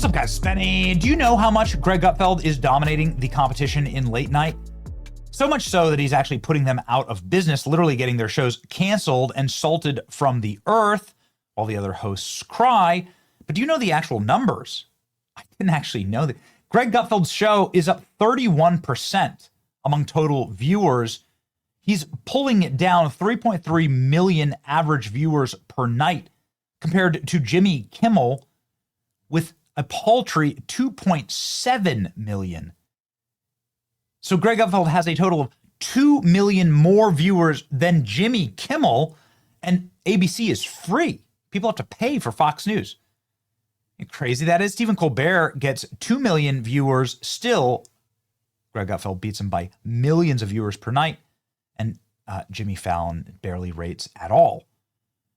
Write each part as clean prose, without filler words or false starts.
What's up, guys? Benny. Do you know how much Greg Gutfeld is dominating the competition in late night? So much so that he's actually putting them out of business, literally getting their shows canceled and salted from the earth while the other hosts cry. But do you know the actual numbers? I didn't actually know that. Greg Gutfeld's show is up 31% among total viewers. He's pulling it down 3.3 million average viewers per night compared to Jimmy Kimmel with a paltry 2.7 million. So Greg Gutfeld has a total of 2 million more viewers than Jimmy Kimmel, and ABC is free. People have to pay for Fox News. And crazy that is. Stephen Colbert gets 2 million viewers. Still, Greg Gutfeld beats him by millions of viewers per night, and Jimmy Fallon barely rates at all.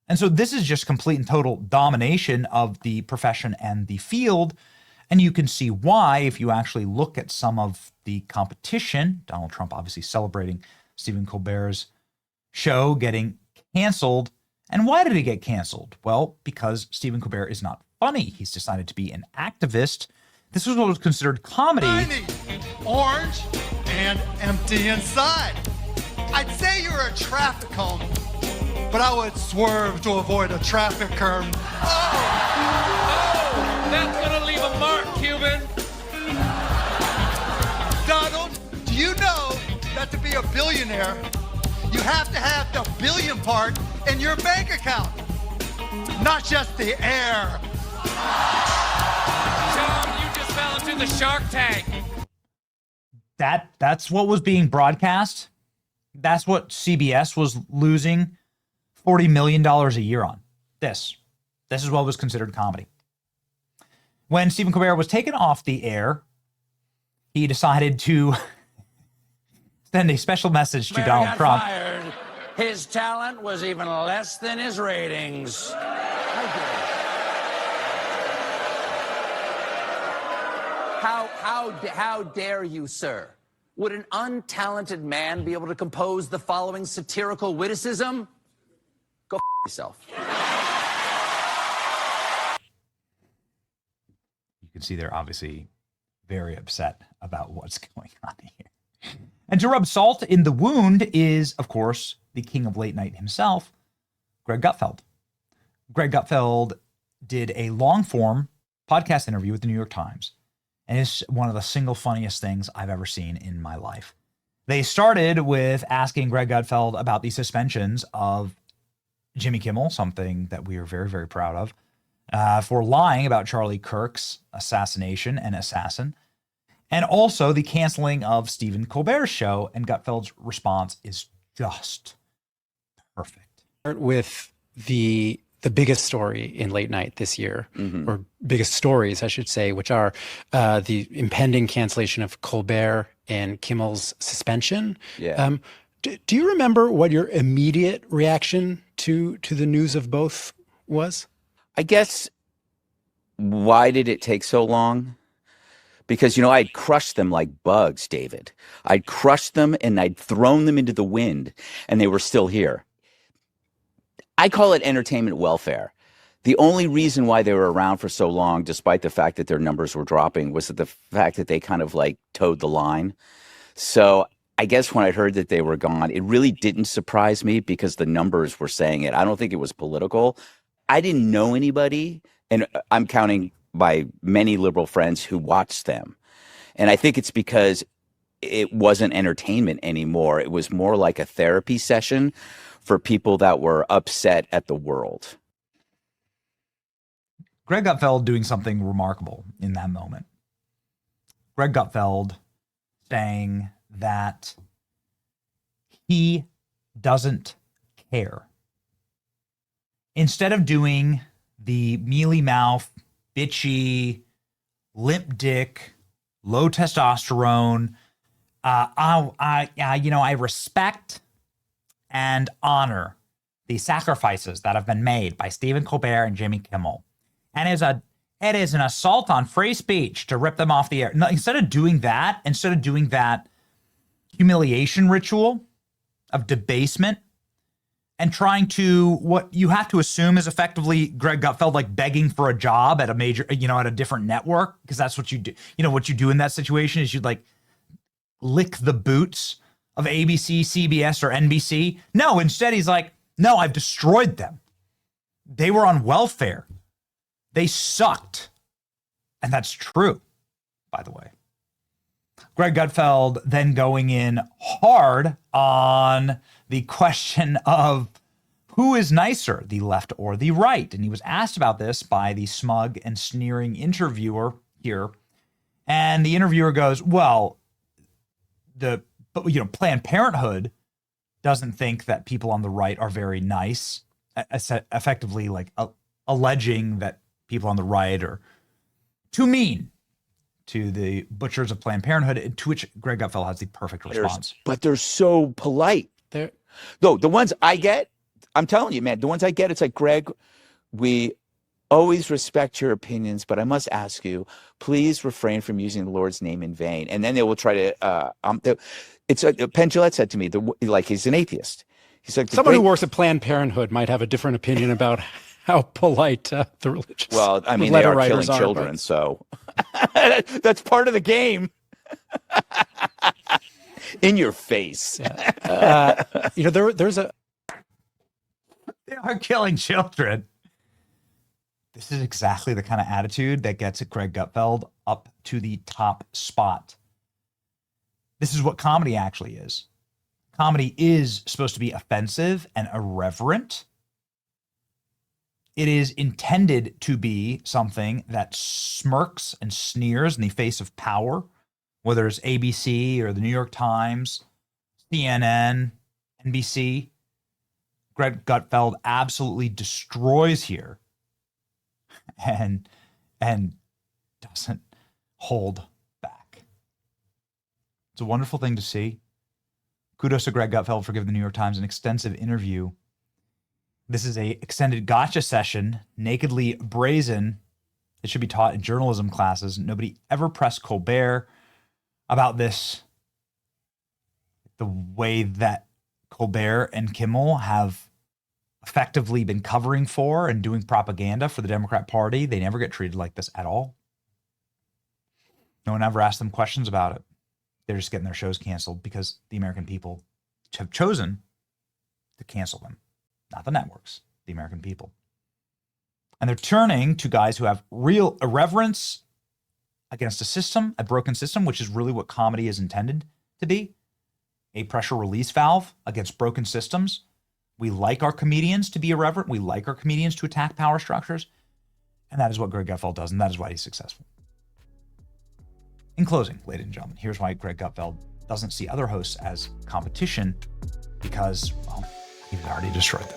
And so this is just complete and total domination of the profession and the field. And you can see why if you actually look at some of the competition. Donald Trump obviously celebrating Stephen Colbert's show getting canceled. And why did it get canceled? Well, because Stephen Colbert is not funny. He's decided to be an activist. This was what was considered comedy. Shiny, orange, and empty inside. I'd say you're a traffic cone, but I would swerve to avoid a traffic curve. Oh, that's gonna leave a mark, Cuban. Donald, do you know that to be a billionaire, you have to have the billion part in your bank account, not just the air. Tom, you just fell into the Shark Tank. That's what was being broadcast. That's what CBS was losing $40 million a year on. This is what was considered comedy. When Stephen Colbert was taken off the air, he decided to send a special message to Donald Trump. Fired. His talent was even less than his ratings. How dare you, sir? Would an untalented man be able to compose the following satirical witticism? Go yourself. You can see they're obviously very upset about what's going on here. And to rub salt in the wound is, of course, the king of late night himself, Greg Gutfeld. Greg Gutfeld did a long-form podcast interview with the New York Times, and it's one of the single funniest things I've ever seen in my life. They started with asking Greg Gutfeld about the suspensions of Jimmy Kimmel, something that we are very, very proud of, for lying about Charlie Kirk's assassination and assassin, and also the canceling of Stephen Colbert's show, and Gutfeld's response is just perfect. With the biggest story in late night this year, or biggest stories, I should say, which are the impending cancellation of Colbert and Kimmel's suspension. Yeah. Do you remember what your immediate reaction to the news of both was? I guess, why did it take so long? Because, I'd crushed them like bugs, David. I'd crushed them and I'd thrown them into the wind, and they were still here. I call it entertainment welfare. The only reason why they were around for so long, despite the fact that their numbers were dropping, was the fact that they kind of towed the line. So I guess when I heard that they were gone, it really didn't surprise me because the numbers were saying it. I don't think it was political. I didn't know anybody, and I'm counting by many liberal friends who watched them. And I think it's because it wasn't entertainment anymore. It was more like a therapy session for people that were upset at the world. Greg Gutfeld doing something remarkable in that moment. Greg Gutfeld saying that he doesn't care. Instead of doing the mealy mouth, bitchy, limp dick, low testosterone, I respect and honor the sacrifices that have been made by Stephen Colbert and Jimmy Kimmel. And it is an assault on free speech to rip them off the air. No, instead of doing that humiliation ritual of debasement, and trying to, what you have to assume is effectively Greg Gutfeld like begging for a job at a major, at a different network, because that's what you do. What you do in that situation is you'd like lick the boots of ABC, CBS, or NBC. No, instead he's like, no, I've destroyed them. They were on welfare. They sucked. And that's true, by the way. Greg Gutfeld then going in hard on the question of who is nicer, the left or the right. And he was asked about this by the smug and sneering interviewer here. And the interviewer goes, well, Planned Parenthood doesn't think that people on the right are very nice, effectively like alleging that people on the right are too mean to the butchers of Planned Parenthood, to which Greg Gutfeld has the perfect response. But they're so polite. Though the ones I get, I'm telling you, man, the ones I get, it's like, Greg, we always respect your opinions, but I must ask you, please refrain from using the Lord's name in vain. And then they will try to, it's like Penn Jillette said to me, like he's an atheist. He's like, someone who works at Planned Parenthood might have a different opinion about how polite the religious. Well, I mean, they are killing children, so that's part of the game. In your face. Yeah. There's a. They are killing children. This is exactly the kind of attitude that gets Greg Gutfeld up to the top spot. This is what comedy actually is. Comedy is supposed to be offensive and irreverent. It is intended to be something that smirks and sneers in the face of power, whether it's ABC or the New York Times, CNN, NBC. Greg Gutfeld absolutely destroys here and doesn't hold back. It's a wonderful thing to see. Kudos to Greg Gutfeld for giving the New York Times an extensive interview. This is a extended gotcha session, nakedly brazen. It should be taught in journalism classes. Nobody ever pressed Colbert about this. The way that Colbert and Kimmel have effectively been covering for and doing propaganda for the Democrat Party, they never get treated like this at all. No one ever asked them questions about it. They're just getting their shows canceled because the American people have chosen to cancel them. Not the networks, the American people. And they're turning to guys who have real irreverence against a system, a broken system, which is really what comedy is intended to be. A pressure release valve against broken systems. We like our comedians to be irreverent. We like our comedians to attack power structures. And that is what Greg Gutfeld does, and that is why he's successful. In closing, ladies and gentlemen, here's why Greg Gutfeld doesn't see other hosts as competition, because, well, he's already destroyed them.